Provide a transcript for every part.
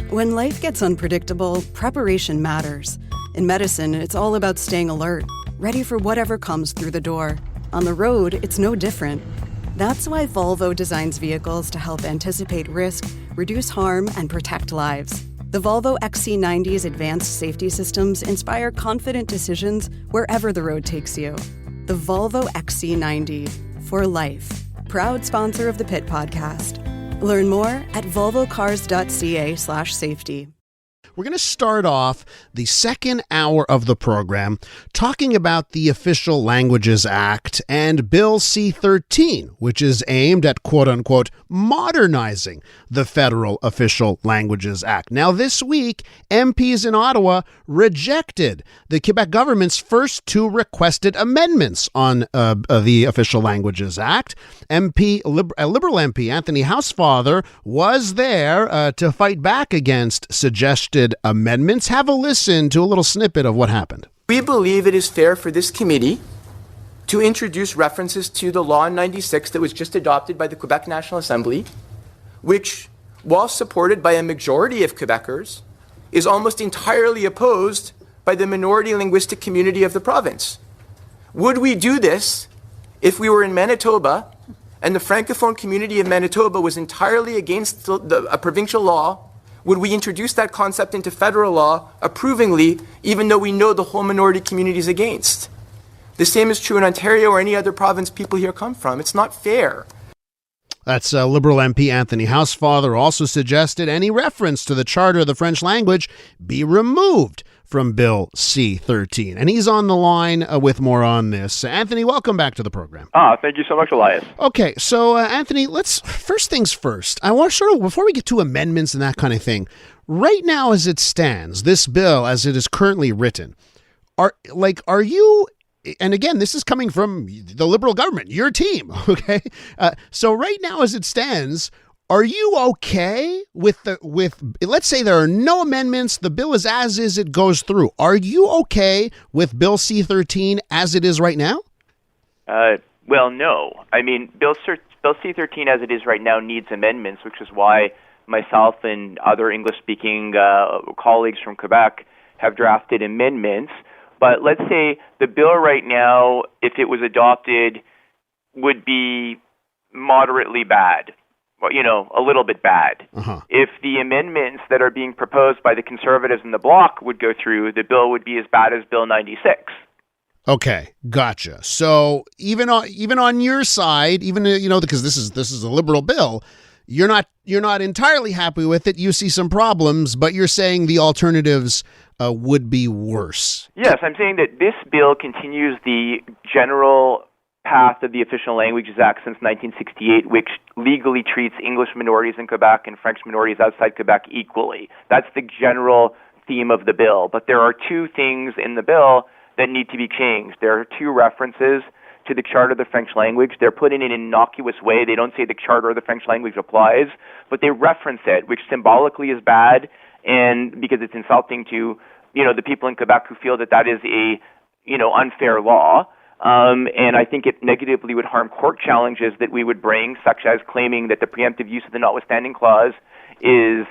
When life gets unpredictable, preparation matters. In medicine, it's all about staying alert, ready for whatever comes through the door. On the road, it's no different. That's why Volvo designs vehicles to help anticipate risk, reduce harm, and protect lives. The Volvo XC90's advanced safety systems inspire confident decisions wherever the road takes you. The Volvo XC90, for life. Proud sponsor of the Pit Podcast. Learn more at volvocars.ca/safety. We're going to start off the second hour of the program talking about the Official Languages Act and Bill C-13, which is aimed at, quote-unquote, modernizing the Federal Official Languages Act. Now, this week, MPs in Ottawa rejected the Quebec government's first two requested amendments on the Official Languages Act. A Liberal MP, Anthony Housefather, was there to fight back against suggested amendments. Have a listen to a little snippet of what happened. We believe it is fair for this committee to introduce references to the law in 96 that was just adopted by the Quebec National Assembly, which, while supported by a majority of Quebecers, is almost entirely opposed by the minority linguistic community of the province. Would we do this if we were in Manitoba and the Francophone community of Manitoba was entirely against a provincial law? Would we introduce that concept into federal law approvingly, even though we know the whole minority community is against? The same is true in Ontario or any other province people here come from. It's not fair. That's Liberal MP Anthony Housefather also suggested any reference to the Charter of the French language be removed from Bill C-13. And he's on the line with more on this. Anthony, welcome back to the program. Thank you so much, Elias. Okay, so Anthony, let's first things first. I want to sort of, before we get to amendments and that kind of thing, right now as it stands, this bill as it is currently written, are you, and again, this is coming from the Liberal government, your team, okay? So right now as it stands, are you okay with let's say there are no amendments, the bill is as is, it goes through. Are you okay with Bill C-13 as it is right now? Well, no. I mean, Bill C-13 as it is right now needs amendments, which is why myself and other English-speaking colleagues from Quebec have drafted amendments. But let's say the bill right now, if it was adopted, would be moderately bad. Well, a little bit bad. Uh-huh. If the amendments that are being proposed by the Conservatives in the Bloc would go through, the bill would be as bad as Bill 96. Okay, gotcha. So even on your side, because this is a Liberal bill, you're not entirely happy with it. You see some problems, but you're saying the alternatives would be worse. Yes, I'm saying that this bill continues the general path of the Official Languages Act since 1968, which legally treats English minorities in Quebec and French minorities outside Quebec equally. That's the general theme of the bill. But there are two things in the bill that need to be changed. There are two references to the Charter of the French language. They're put in an innocuous way. They don't say the Charter of the French language applies, but they reference it, which symbolically is bad, and because it's insulting to the people in Quebec who feel that is a unfair law. And I think it negatively would harm court challenges that we would bring, such as claiming that the preemptive use of the notwithstanding clause is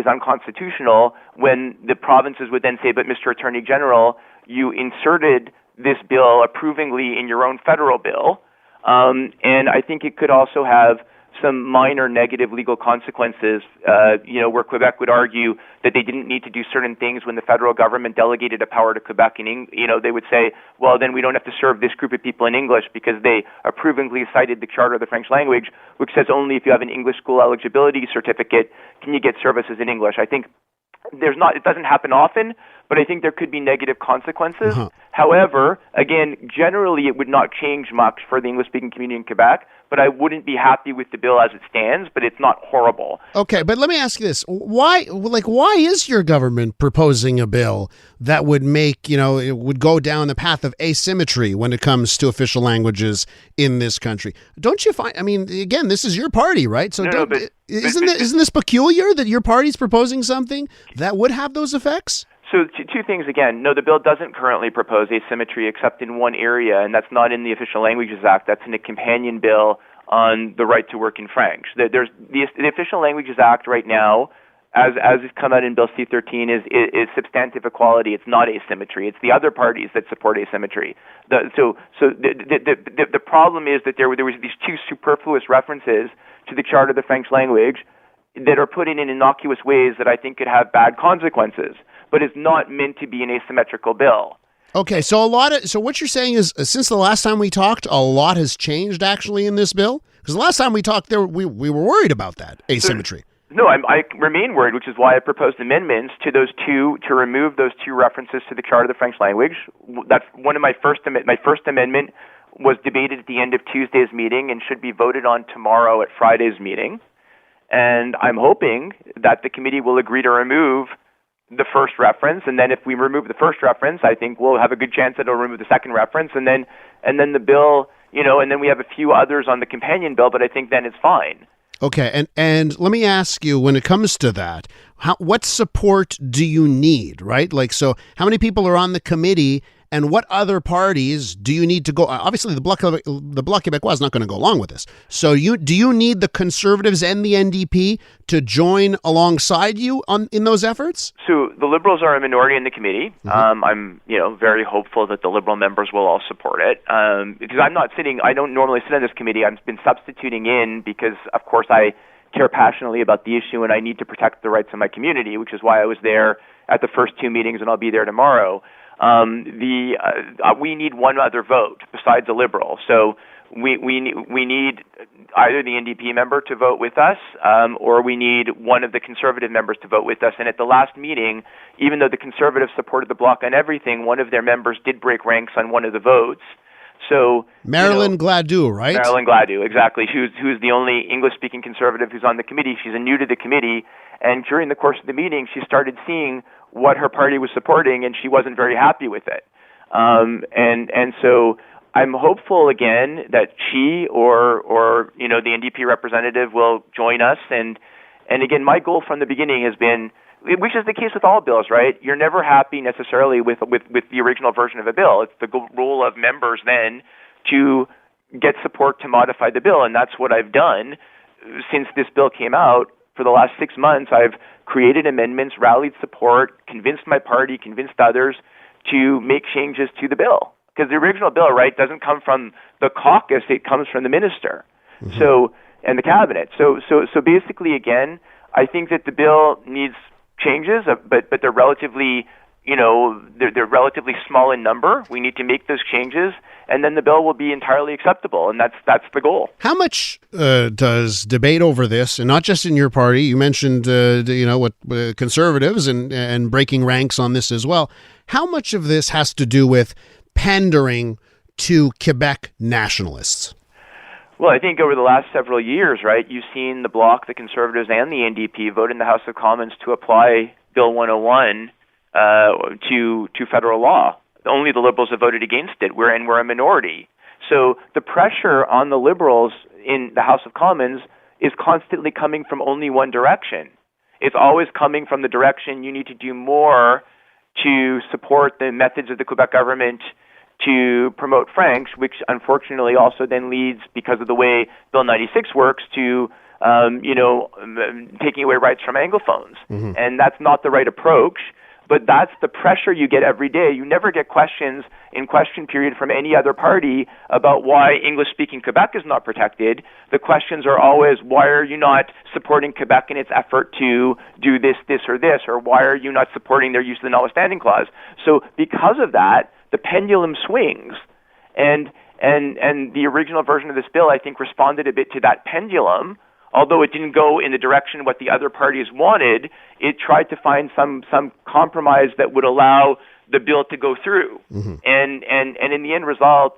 unconstitutional, when the provinces would then say, but Mr. Attorney General, you inserted this bill approvingly in your own federal bill. And I think it could also have some minor negative legal consequences, where Quebec would argue that they didn't need to do certain things when the federal government delegated a power to Quebec. They would say, well, then we don't have to serve this group of people in English because they approvingly cited the Charter of the French language, which says only if you have an English school eligibility certificate can you get services in English. I think it doesn't happen often, but I think there could be negative consequences. Uh-huh. However, again, generally it would not change much for the English-speaking community in Quebec, but I wouldn't be happy with the bill as it stands, but it's not horrible. Okay, but let me ask you this. Why is your government proposing a bill that would make, it would go down the path of asymmetry when it comes to official languages in this country? Don't you find, again, this is your party, right? So isn't this peculiar that your party's proposing something that would have those effects? So two things again. No, the bill doesn't currently propose asymmetry except in one area, and that's not in the Official Languages Act. That's in a companion bill on the right to work in French. There's the Official Languages Act right now as has come out in Bill C-13, is substantive equality. It's not asymmetry. It's the other parties that support asymmetry. So the problem is that there was these two superfluous references to the Charter of the French language that are put in innocuous ways that I think could have bad consequences, but it's not meant to be an asymmetrical bill. Okay, so what you're saying is, since the last time we talked, a lot has changed actually in this bill? Because the last time we talked, we were worried about that asymmetry. No, I remain worried, which is why I proposed amendments to remove those two references to the Charter of the French language. That's one of my first amendment was debated at the end of Tuesday's meeting and should be voted on tomorrow at Friday's meeting. And I'm hoping that the committee will agree to remove the first reference, and then if we remove the first reference, I think we'll have a good chance that it'll remove the second reference, and then the bill, and then we have a few others on the companion bill, but I think then it's fine. Okay, and let me ask you, when it comes to that, what support do you need, right? Like, so how many people are on the committee, and what other parties do you need to go? Obviously, the Bloc Québécois is not going to go along with this. So do you need the Conservatives and the NDP to join alongside you in those efforts? So the Liberals are a minority in the committee. Mm-hmm. I'm very hopeful that the Liberal members will all support it. Because I don't normally sit on this committee. I've been substituting in because, of course, I care passionately about the issue and I need to protect the rights of my community, which is why I was there at the first two meetings and I'll be there tomorrow. We need one other vote besides a Liberal. So we need either the NDP member to vote with us, or we need one of the Conservative members to vote with us. And at the last meeting, even though the Conservatives supported the Bloc on everything, one of their members did break ranks on one of the votes. So Marilyn Gladue, right? Marilyn Gladue, exactly. Who's the only English-speaking Conservative who's on the committee. She's new to the committee, and during the course of the meeting, she started seeing what her party was supporting, and she wasn't very happy with it. And so I'm hopeful again that she or the NDP representative will join us. And again, my goal from the beginning has been, which is the case with all bills, right? You're never happy necessarily with the original version of a bill. It's the role of members then to get support to modify the bill, and that's what I've done since this bill came out. For the last 6 months, I've created amendments, rallied support, convinced my party, convinced others to make changes to the bill. Because the original bill, right, doesn't come from the caucus, it comes from the minister. Mm-hmm. And the cabinet. So basically, again, I think that the bill needs changes, but they're relatively, they're relatively small in number. We need to make those changes, and then the bill will be entirely acceptable, and that's the goal. How much does debate over this, and not just in your party, you mentioned Conservatives and breaking ranks on this as well, how much of this has to do with pandering to Quebec nationalists? Well, I think over the last several years, right, you've seen the Bloc, the Conservatives, and the NDP vote in the House of Commons to apply Bill 101 to federal law. Only the Liberals have voted against it. We're a minority. So the pressure on the Liberals in the House of Commons is constantly coming from only one direction. It's always coming from the direction you need to do more to support the methods of the Quebec government to promote French, which unfortunately also then leads, because of the way Bill 96 works, to taking away rights from Anglophones. Mm-hmm. And that's not the right approach, but that's the pressure you get every day. You never get questions in question period from any other party about why English-speaking Quebec is not protected. The questions are always, why are you not supporting Quebec in its effort to do this, or this, or why are you not supporting their use of the notwithstanding clause? So because of that, the pendulum swings, and the original version of this bill, I think, responded a bit to that pendulum. Although it didn't go in the direction what the other parties wanted, it tried to find some compromise that would allow the bill to go through. Mm-hmm. And in the end result,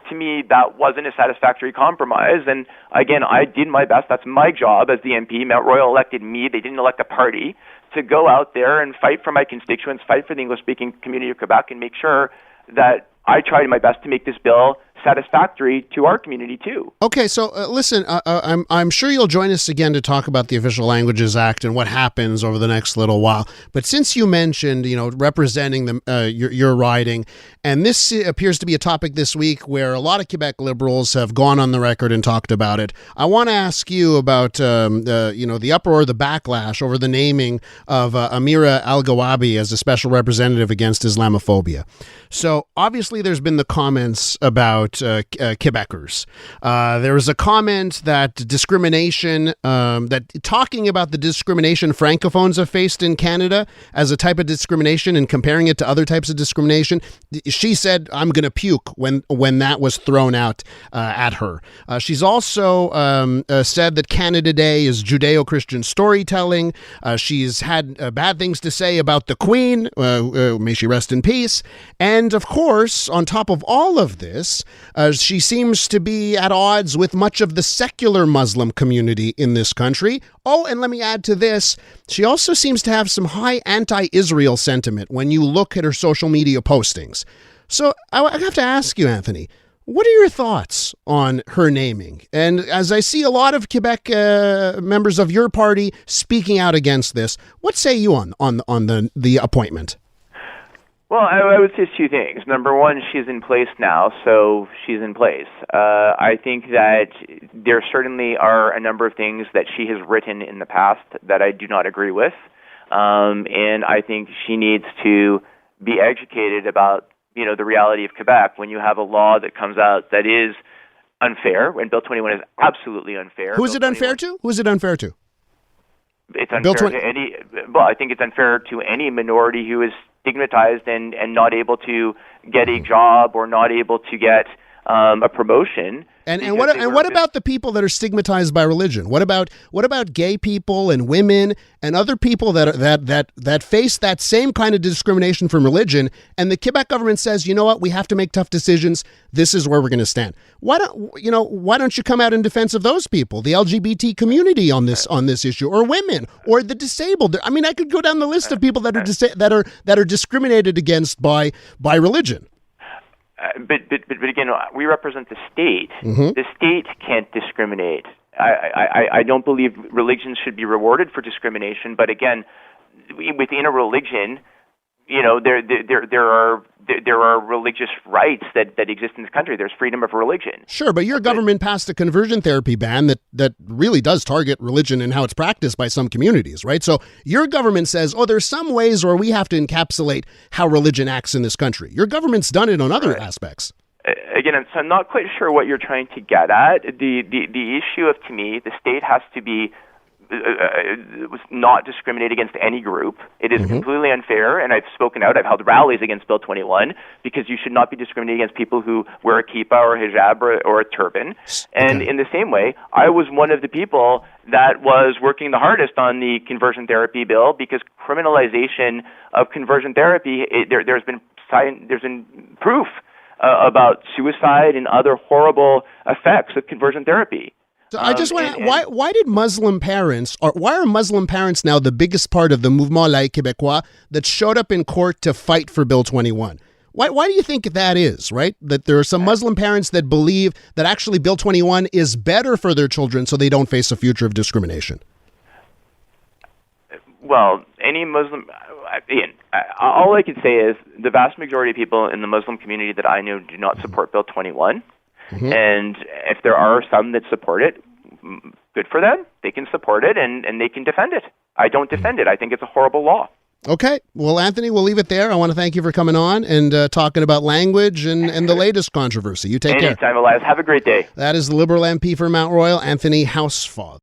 to me, that wasn't a satisfactory compromise. And again, I did my best. That's my job as the MP. Mount Royal elected me. They didn't elect a party. To go out there and fight for my constituents, fight for the English-speaking community of Quebec, and make sure that I tried my best to make this bill satisfactory to our community too. Okay, so listen, I'm sure you'll join us again to talk about the Official Languages Act and what happens over the next little while. But since you mentioned, representing your riding, and this appears to be a topic this week where a lot of Quebec Liberals have gone on the record and talked about it, I want to ask you about the uproar, the backlash over the naming of Amira Al-Gawabi as a special representative against Islamophobia. So obviously there's been the comments about Quebecers. There was a comment that discrimination, that talking about the discrimination Francophones have faced in Canada as a type of discrimination and comparing it to other types of discrimination, she said, I'm going to puke when that was thrown out at her. She's also said that Canada Day is Judeo-Christian storytelling. She's had bad things to say about the Queen, may she rest in peace. And of course, on top of all of this, she seems to be at odds with much of the secular Muslim community in this country. Oh, and let me add to this, she also seems to have some high anti-Israel sentiment when you look at her social media postings. So I have to ask you, Anthony, what are your thoughts on her naming? And as I see a lot of Quebec members of your party speaking out against this, what say you on the appointment? Well, I would say two things. Number one, she's in place now, so she's in place. I think that there certainly are a number of things that she has written in the past that I do not agree with, and I think she needs to be educated about the reality of Quebec when you have a law that comes out that is unfair, when Bill 21 is absolutely unfair. Who is it unfair to? Who is it unfair to? It's unfair to any. Well, I think it's unfair to any minority who is stigmatized and not able to get a job or not able to get a promotion. And what about the people that are stigmatized by religion? What about gay people and women and other people that face that same kind of discrimination from religion? And the Quebec government says, you know what, we have to make tough decisions. This is where we're going to stand. Why don't you come out in defense of those people, the LGBT community on this issue, or women, or the disabled? I mean, I could go down the list of people that are discriminated against by religion. But again, we represent the state. Mm-hmm. The state can't discriminate. I don't believe religions should be rewarded for discrimination. But again, within a religion, there are religious rights that exist in this country. There's freedom of religion. Sure, but your government passed a conversion therapy ban that really does target religion and how it's practiced by some communities, right? So your government says, there's some ways where we have to encapsulate how religion acts in this country. Your government's done it on other aspects. Again, so I'm not quite sure what you're trying to get at. The issue of, to me, the state has to be not discriminate against any group. It is completely unfair, and I've spoken out. I've held rallies against Bill 21 because you should not be discriminating against people who wear a kippah or hijab or a turban. And in the same way, I was one of the people that was working the hardest on the conversion therapy bill because criminalization of conversion therapy, there's been proof about suicide and other horrible effects of conversion therapy. So I just want to, why are Muslim parents now the biggest part of the Mouvement Laïque Québécois that showed up in court to fight for Bill 21? Why do you think that is, right? That there are some Muslim parents that believe that actually Bill 21 is better for their children so they don't face a future of discrimination? Well, any Muslim, all I can say is the vast majority of people in the Muslim community that I know do not support Bill 21. Mm-hmm. And if there are some that support it, good for them. They can support it and they can defend it. I don't defend it. I think it's a horrible law. Okay. Well, Anthony, we'll leave it there. I want to thank you for coming on and talking about language and the latest controversy. You take care. Anytime, Elias. Have a great day. That is the Liberal MP for Mount Royal, Anthony Housefather.